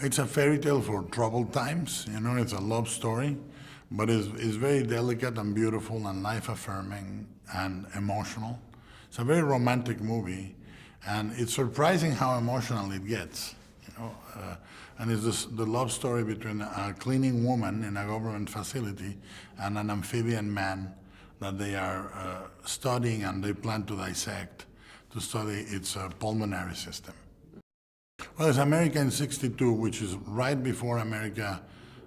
It's a fairy tale for troubled times. You know, it's a love story, but it's very delicate and beautiful and life-affirming and emotional. It's a very romantic movie, and it's surprising how emotional it gets. You know, and it's the love story between a cleaning woman in a government facility and an amphibian man that they are studying, and they plan to dissect to study its pulmonary system. Well, it's America in '62, which is right before America,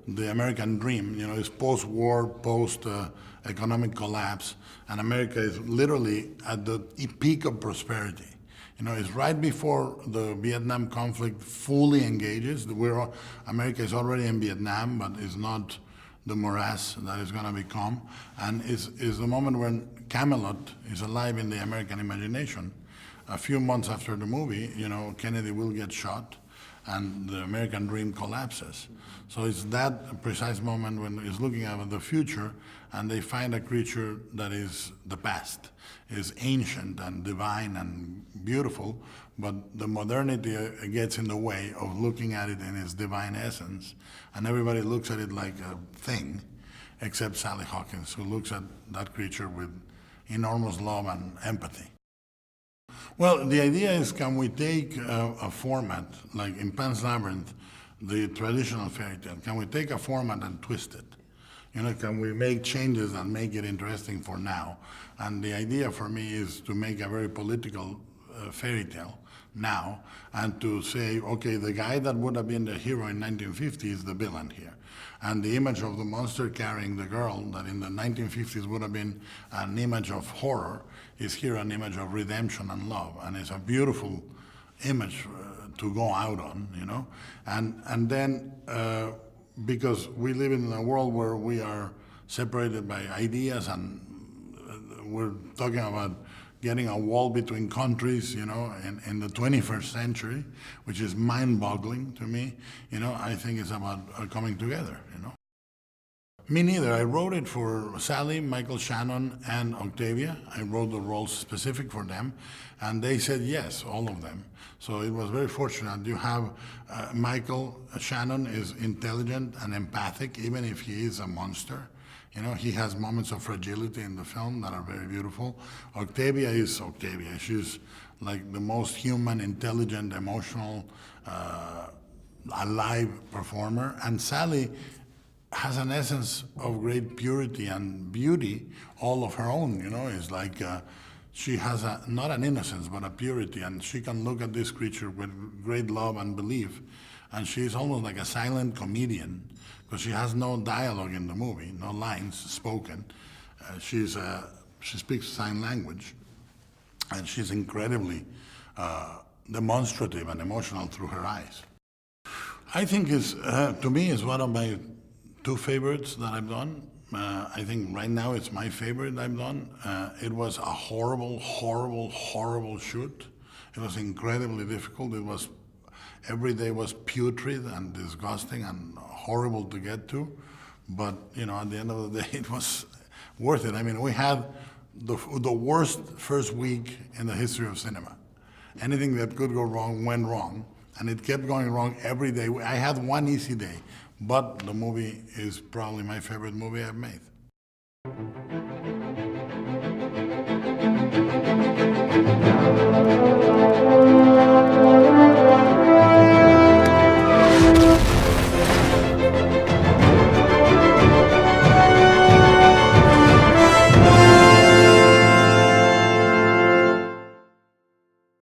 the American dream. You know, it's post-war, post-economic collapse, and America is literally at the peak of prosperity. You know, it's right before the Vietnam conflict fully engages. America is already in Vietnam, but it's not the morass that it's going to become. And is the moment when Camelot is alive in the American imagination. A few months after the movie, you know, Kennedy will get shot and the American dream collapses. So it's that precise moment when he's looking at the future and they find a creature that is the past, is ancient and divine and beautiful, but the modernity gets in the way of looking at it in its divine essence, and everybody looks at it like a thing, except Sally Hawkins, who looks at that creature with enormous love and empathy. Well, the idea is, can we take a format, like in Pan's Labyrinth, the traditional fairy tale, can we take a format and twist it? You know, can we make changes and make it interesting for now? And the idea for me is to make a very political fairy tale now, and to say, okay, the guy that would have been the hero in 1950 is the villain here. And the image of the monster carrying the girl that in the 1950s would have been an image of horror is here an image of redemption and love. And it's a beautiful image to go out on, you know. And then, because we live in a world where we are separated by ideas, and we're talking about getting a wall between countries, you know, in the 21st century, which is mind-boggling to me. You know, I think it's about coming together, you know. Me neither. I wrote it for Sally, Michael Shannon, and Octavia. I wrote the roles specific for them, and they said yes, all of them. So it was very fortunate. You have Michael Shannon is intelligent and empathic, even if he is a monster. You know, he has moments of fragility in the film that are very beautiful. Octavia is Octavia. She's like the most human, intelligent, emotional, alive performer. And Sally has an essence of great purity and beauty, all of her own, you know. It's like she has not an innocence, but a purity, and she can look at this creature with great love and belief. And she's almost like a silent comedian, because she has no dialogue in the movie, no lines spoken. She speaks sign language, and she's incredibly demonstrative and emotional through her eyes. I think to me, is one of my two favorites that I've done. I think right now it's my favorite I've done. It was a horrible, horrible, horrible shoot. It was incredibly difficult. Every day was putrid and disgusting and horrible to get to, but you know, at the end of the day, it was worth it. I mean, we had the worst first week in the history of cinema. Anything that could go wrong went wrong, and it kept going wrong every day. I had one easy day, but the movie is probably my favorite movie I've made.